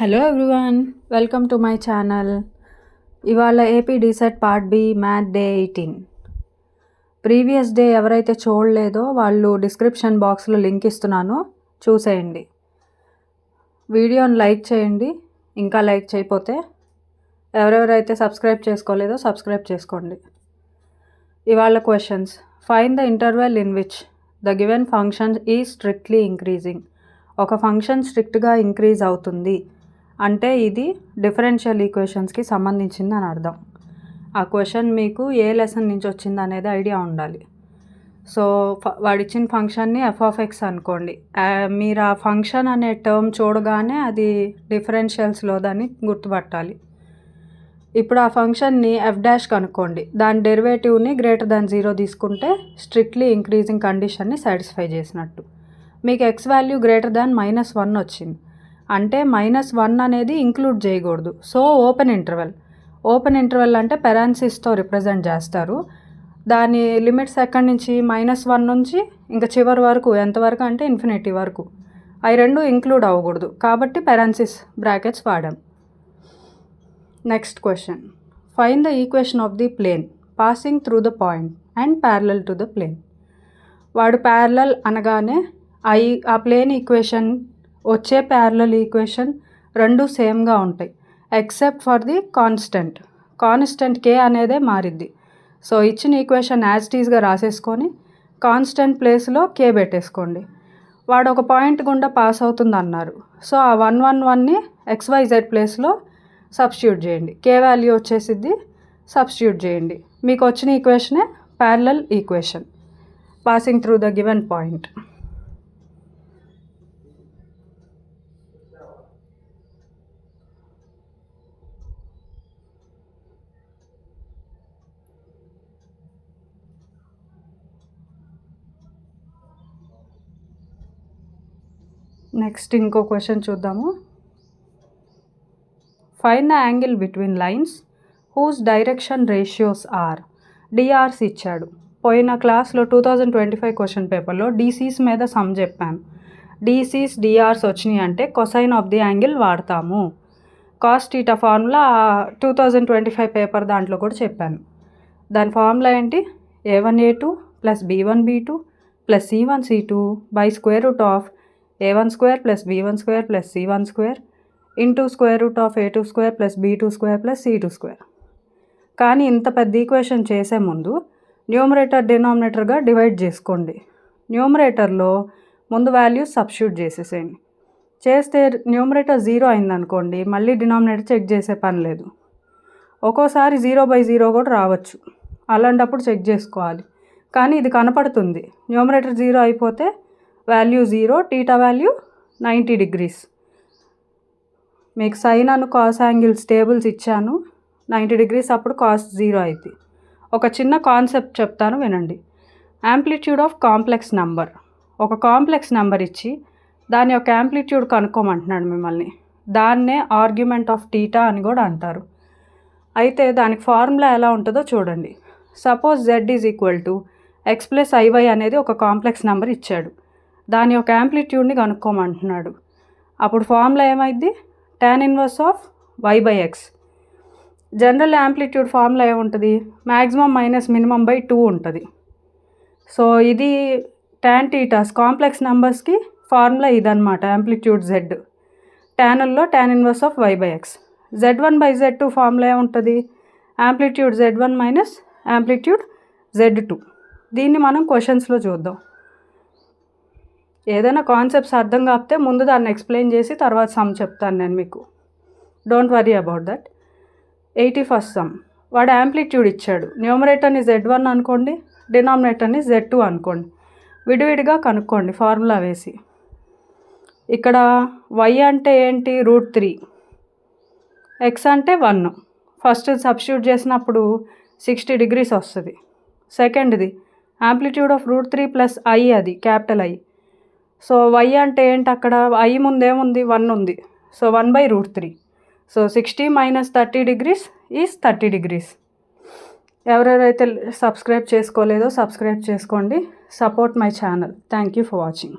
Hello everyone, welcome to my channel. ఇవాళ AP DCET part B math day 18. Previous day ఎవరైతే చూడలేదో వాళ్ళు description బాక్స్లో లింక్ ఇస్తున్నాను, చూసేయండి. వీడియోని లైక్ చేయండి, ఇంకా లైక్ చేయకపోతే. ఎవరెవరైతే సబ్స్క్రైబ్ చేసుకోలేదో సబ్స్క్రైబ్ చేసుకోండి. ఇవాళ questions: find the interval in which the given function is strictly increasing. ఒక ఫంక్షన్ స్ట్రిక్ట్గా ఇంక్రీజ్ అవుతుంది అంటే ఇది డిఫరెన్షియల్ ఈక్వేషన్స్కి సంబంధించింది అని అర్థం. ఆ క్వశ్చన్ మీకు ఏ లెసన్ నుంచి వచ్చింది అనేది ఐడియా ఉండాలి. సో వాడిచ్చిన ఫంక్షన్ని f(x) అనుకోండి. మీరు ఆ ఫంక్షన్ అనే టర్మ్ చూడగానే అది డిఫరెన్షియల్స్లోదని గుర్తుపట్టాలి. ఇప్పుడు ఆ ఫంక్షన్ని f' కనుక్కోండి. దాని డెరివేటివ్ని >0 తీసుకుంటే స్ట్రిక్ట్లీ ఇంక్రీజింగ్ కండిషన్ని సాటిస్ఫై చేసినట్టు. మీకు x వాల్యూ >(-1) వచ్చింది అంటే -1 అనేది ఇంక్లూడ్ చేయకూడదు. సో ఓపెన్ ఇంటర్వెల్ అంటే పెరాన్సిస్తో రిప్రజెంట్ చేస్తారు. దాని లిమిట్స్ ఎక్కడి నుంచి -1 నుంచి ఇంకా చివరి వరకు, ఎంతవరకు అంటే ఇన్ఫినిటీ వరకు. అవి రెండు ఇంక్లూడ్ అవ్వకూడదు కాబట్టి పెరాన్సిస్ బ్రాకెట్స్ వాడాం. Next question: find the equation of the plane passing through the point and parallel to the plane. వాడు ప్యారలల్ అనగానే ఆ ప్లేన్ ఈక్వేషన్ వచ్చే ప్యారలల్ ఈక్వేషన్ రెండు సేమ్గా ఉంటాయి except for the constant k అనేదే మారిద్ది. సో ఇచ్చిన ఈక్వేషన్ యాజ్ ఇట్ ఈస్గా రాసేసుకొని కాన్స్టెంట్ ప్లేస్లో k పెట్టేసుకోండి. వాడు ఒక పాయింట్ గుండా పాస్ అవుతుంది అన్నారు. సో ఆ 111ని xyz ప్లేస్లో సబ్స్టిట్యూట్ చేయండి. k వాల్యూ వచ్చేసిద్ది, సబ్స్టిట్యూట్ చేయండి. మీకు వచ్చిన ఈక్వేషనే parallel equation passing through the given point. Next ఇంకో క్వశ్చన్ చూద్దాము. Find the angle between lines whose direction ratios are. DRs ఇచ్చాడు. పోయిన క్లాస్లో 2025 క్వశ్చన్ పేపర్లో డీసీస్ మీద సమ్ చెప్పాను. డీసీస్ డిఆర్స్ వచ్చినాయి అంటే కొసైన్ ఆఫ్ ది యాంగిల్ వాడతాము. కాస్ థీటా ఫార్ములా 2025 పేపర్ దాంట్లో కూడా చెప్పాను. దాని ఫార్ములా ఏంటి? a1a2 + b1b2 + c1c2 /√(a12 + b12 + c12 × √(a22 + b22 + c22). కానీ ఇంత పెద్ద ఈక్వేషన్ చేసే ముందు న్యూమరేటర్ డినామినేటర్గా డివైడ్ చేసుకోండి. న్యూమరేటర్లో ముందు వాల్యూస్ సబ్స్టిట్యూట్ చేసేసేయండి. చేస్తే న్యూమరేటర్ 0 అయిందనుకోండి, మళ్ళీ డినామినేటర్ చెక్ చేసే పని లేదు. ఒక్కోసారి 0/0 కూడా రావచ్చు, అలాంటప్పుడు చెక్ చేసుకోవాలి. కానీ ఇది కనపడుతుంది, న్యూమరేటర్ 0 అయిపోతే వాల్యూ 0, టీటా వాల్యూ 90 degrees. మీకు సైన్ అను కాస్ యాంగిల్స్ టేబుల్స్ ఇచ్చాను. 90 degrees అప్పుడు కాస్ 0 అయింది. ఒక చిన్న కాన్సెప్ట్ చెప్తాను వినండి. Amplitude of complex number. ఒక కాంప్లెక్స్ నెంబర్ ఇచ్చి దాని యొక్క యాంప్లిట్యూడ్ కనుక్కోమంటున్నాడు మిమ్మల్ని. దాన్నే ఆర్గ్యుమెంట్ ఆఫ్ టీటా అని కూడా అంటారు. అయితే దానికి ఫార్ములా ఎలా ఉంటుందో చూడండి. సపోజ్ z = x + iy అనేది ఒక కాంప్లెక్స్ నెంబర్ ఇచ్చాడు. దాని యొక్క యాంప్లిట్యూడ్ని కనుక్కోమంటున్నాడు. అప్పుడు ఫార్ములా ఏమైంది? tan inverse of y/x. General amplitude formula ఏముంటుంది? మ్యాక్సిమం మైనస్ మినిమం /2 ఉంటుంది. సో ఇది tan థీటాస్ కాంప్లెక్స్ నెంబర్స్కి ఫార్ములా ఇదన్నమాట. యాంప్లిట్యూడ్ z ట్యానుల్లో tan inverse of y/x. z1/z2 formula ఏముంటుంది? Amplitude z1 minus amplitude z2. దీన్ని మనం క్వశ్చన్స్లో చూద్దాం. ఏదైనా కాన్సెప్ట్స్ అర్థం కాకపోతే ముందు దాన్ని ఎక్స్ప్లెయిన్ చేసి తర్వాత సమ్ చెప్తాను నేను మీకు. Don't worry about that. 81st some. వాడు యాంప్లిట్యూడ్ ఇచ్చాడు. న్యూమరేటర్ని z1 అనుకోండి, డినామినేటర్ని z2 అనుకోండి. విడివిడిగా కనుక్కోండి ఫార్ములా వేసి. ఇక్కడ y అంటే ఏంటి? √3. x అంటే 1. ఫస్ట్ సబ్స్టిట్యూట్ చేసినప్పుడు 60 degrees వస్తుంది. సెకండ్ది యాంప్లిట్యూడ్ ఆఫ్ √3 + i, అది క్యాపిటల్ I. సో y అంటే ఏంటి? అక్కడ i ముందేముంది? 1 ఉంది. So 1/√3. So 60 - 30 degrees is 30 degrees. ఎవరెవరైతే సబ్స్క్రైబ్ చేసుకోలేదో సబ్స్క్రైబ్ చేసుకోండి. Support my channel. Thank you for watching.